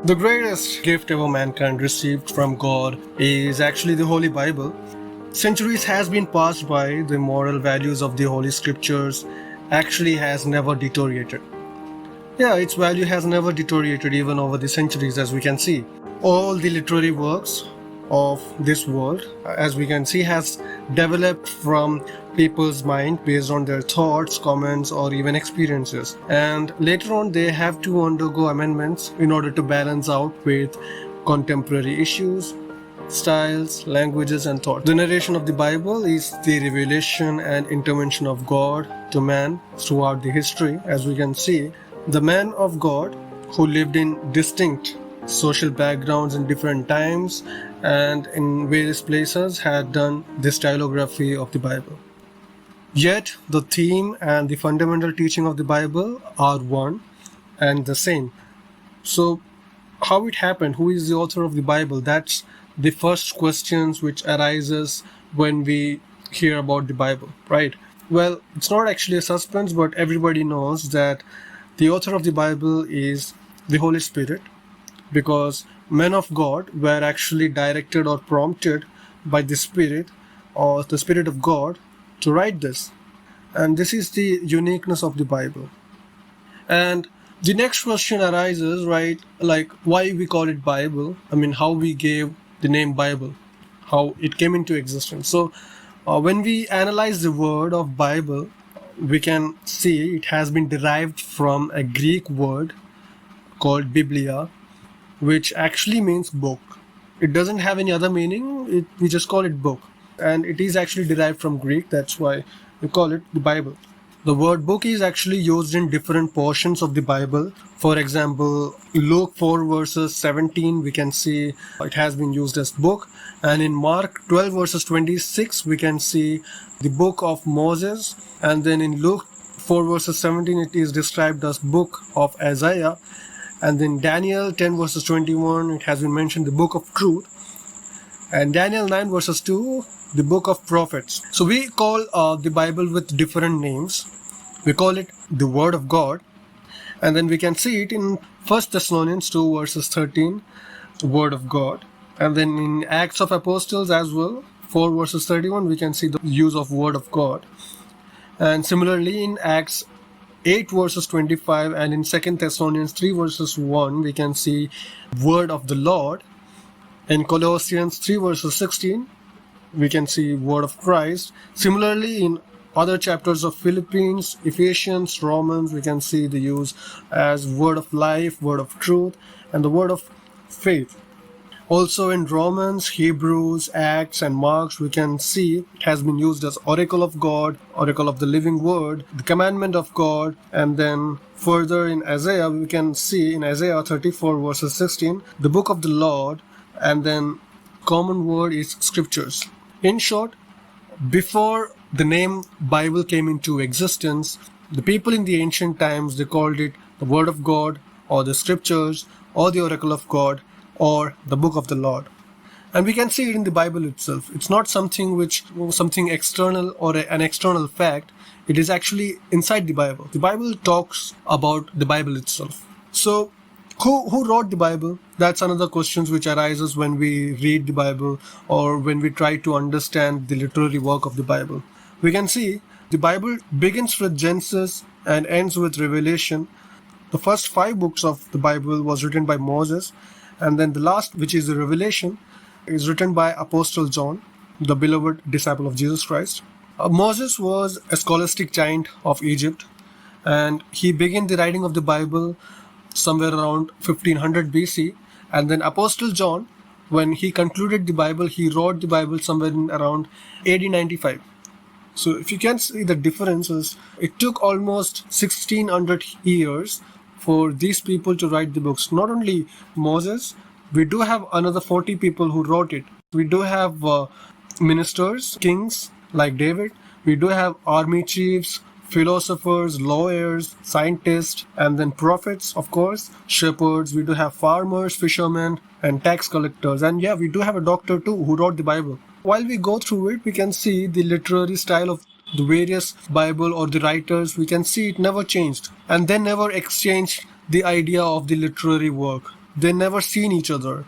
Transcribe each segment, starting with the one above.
The greatest gift ever mankind received from God is actually the Holy Bible. Centuries has been passed by, the moral values of the Holy Scriptures actually has never deteriorated. Yeah, its value has never deteriorated even over the centuries, as we can see. All the literary works of this world, as we can see, has developed from people's mind based on their thoughts, comments, or even experiences. And later on, they have to undergo amendments in order to balance out with contemporary issues, styles, languages, and thought. The narration of the Bible is the revelation and intervention of God to man throughout the history. As we can see, the man of God who lived in distinct social backgrounds in different times and in various places had done this stylography of the Bible. Yet, the theme and the fundamental teaching of the Bible are one and the same. So, how it happened, who is the author of the Bible? That's the first questions which arises when we hear about the Bible, right? Well, it's not actually a suspense, but everybody knows that the author of the Bible is the Holy Spirit, because men of God were actually directed or prompted by the Spirit or the Spirit of God to write this. And this is the uniqueness of the Bible. And the next question arises, right? Like, why we call it Bible? I mean, how we gave the name Bible, how it came into existence. So, when we analyze the word of Bible, we can see it has been derived from a Greek word called Biblia, which actually means book. It doesn't have any other meaning. We just call it book. And it is actually derived from Greek. That's why we call it the Bible. The word book is actually used in different portions of the Bible. For example, Luke 4 verses 17, we can see it has been used as book. And in Mark 12 verses 26, we can see the book of Moses. And then in Luke 4 verses 17, it is described as book of Isaiah. And then Daniel 10 verses 21, it has been mentioned the book of truth. And Daniel 9 verses 2, the book of prophets. So we call the Bible with different names. We call it the Word of God. And then we can see it in 1 Thessalonians 2 verses 13, Word of God. And then in Acts of Apostles as well, 4 verses 31, we can see the use of Word of God. And similarly in Acts 8 verses 25 and in 2 Thessalonians 3 verses 1, we can see Word of the Lord. In Colossians 3 verses 16, we can see Word of Christ. Similarly, in other chapters of Philippians, Ephesians, Romans, we can see the use as Word of Life, Word of Truth, and the Word of Faith. Also in Romans, Hebrews, Acts, and Marks, we can see it has been used as Oracle of God, Oracle of the Living Word, the Commandment of God, and then further in Isaiah, we can see in Isaiah 34 verses 16, the Book of the Lord, and then common word is Scriptures. In short, before the name Bible came into existence, the people in the ancient times, they called it the Word of God or the Scriptures or the Oracle of God or the Book of the Lord. And we can see it in the Bible itself. It's not something external or an external fact. It is actually inside the Bible. The Bible talks about the Bible itself. So who wrote the Bible? That's another question which arises when we read the Bible or when we try to understand the literary work of the Bible. We can see the Bible begins with Genesis and ends with Revelation. The first 5 books of the Bible was written by Moses, and then the last, which is the Revelation, is written by Apostle John, the beloved disciple of Jesus Christ. Moses was a scholastic giant of Egypt, and he began the writing of the Bible somewhere around 1500 BC. And then Apostle John, when he concluded the Bible, he wrote the Bible somewhere in around AD 95. So if you can see the differences, it took almost 1600 years for these people to write the books. Not only Moses, we do have another 40 people who wrote it. We do have ministers, kings like David. We do have army chiefs, philosophers, lawyers, scientists, and then prophets, of course, shepherds. We do have farmers, fishermen, and tax collectors. And yeah, we do have a doctor too who wrote the Bible. While we go through it, we can see the literary style of the various Bible or the writers. We can see it never changed, and they never exchanged the idea of the literary work. they never seen each other.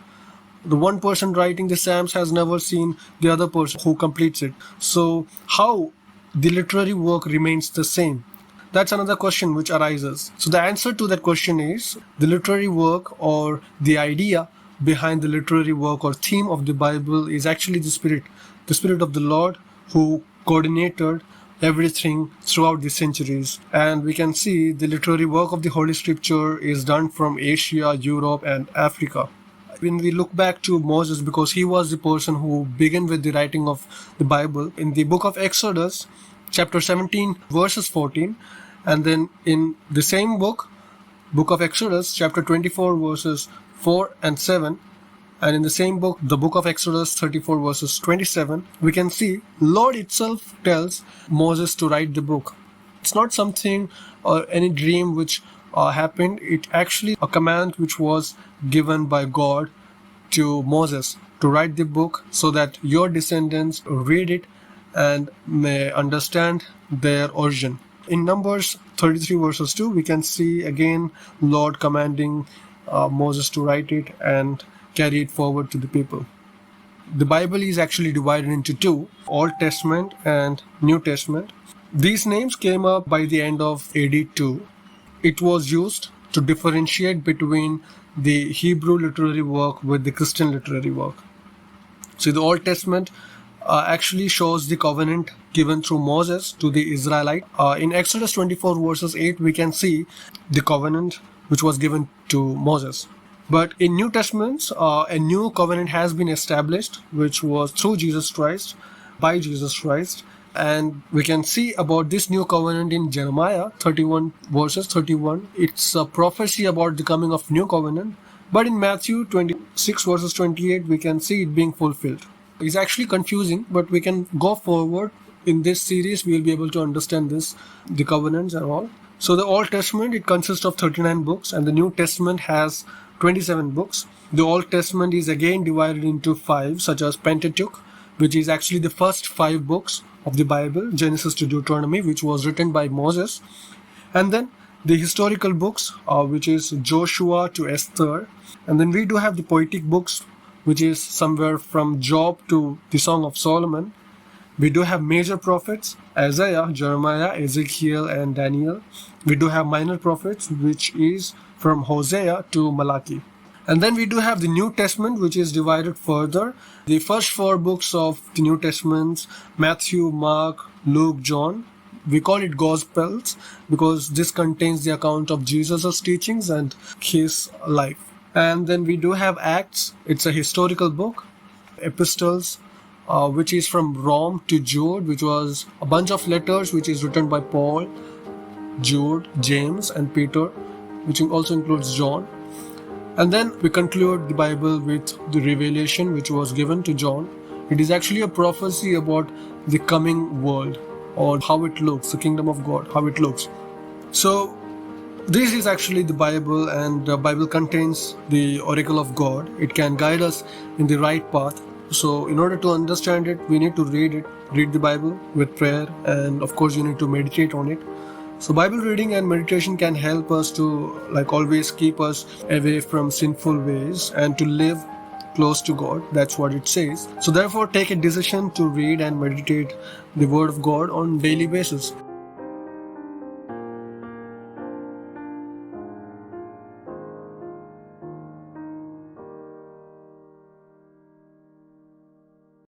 The one person writing the Psalms has never seen the other person who completes it. So how the literary work remains the same? That's another question which arises. So the answer to that question is the literary work, or the idea behind the literary work or theme of the Bible, is actually the Spirit of the Lord, who coordinated everything throughout the centuries. And we can see the literary work of the Holy Scripture is done from Asia, Europe, and Africa. When we look back to Moses, because he was the person who began with the writing of the Bible, in the book of Exodus, chapter 17, verses 14, and then in the same book of Exodus, chapter 24, verses 4 and 7, and in the same book, the book of Exodus 34, verses 27, we can see Lord itself tells Moses to write the book. It's not something or any dream which happened. It actually a command which was given by God to Moses to write the book, so that your descendants read it and may understand their origin. In Numbers 33 verses 2, we can see again Lord commanding Moses to write it and carry it forward to the people. The Bible is actually divided into two, Old Testament and New Testament. These names came up by the end of AD 2. It was used to differentiate between the Hebrew literary work with the Christian literary work. So the Old Testament actually shows the covenant given through Moses to the Israelite. In Exodus 24 verses 8, we can see the covenant which was given to Moses. But in New Testament, a new covenant has been established, which was through Jesus Christ, by Jesus Christ. And we can see about this new covenant in Jeremiah 31 verses 31. It's a prophecy about the coming of new covenant. But in Matthew 26 verses 28, we can see it being fulfilled. It's actually confusing, but we can go forward. In this series, we will be able to understand this, the covenants and all. So the Old Testament, it consists of 39 books, and the New Testament has 27 books. The Old Testament is again divided into 5, such as Pentateuch, which is actually the first 5 books of the Bible, Genesis to Deuteronomy, which was written by Moses. And then the historical books, which is Joshua to Esther. And then we do have the poetic books, which is somewhere from Job to the Song of Solomon. We do have major prophets, Isaiah, Jeremiah, Ezekiel, and Daniel. We do have minor prophets, which is from Hosea to Malachi. And then we do have the New Testament, which is divided further. The first 4 books of the New Testament, Matthew, Mark, Luke, John, we call it Gospels because this contains the account of Jesus' teachings and his life. And then we do have Acts. It's a historical book. Epistles, which is from Rome to Jude, which was a bunch of letters which is written by Paul, Jude, James, and Peter, which also includes John. And then we conclude the Bible with the Revelation, which was given to John. It is actually a prophecy about the coming world, or how it looks, the kingdom of God, how it looks. So this is actually the Bible, and the Bible contains the oracle of God. It can guide us in the right path. So in order to understand it, we need to read the Bible with prayer, and of course you need to meditate on it. So Bible reading and meditation can help us to always keep us away from sinful ways and to live close to God. That's what it says. So therefore take a decision to read and meditate the Word of God on daily basis.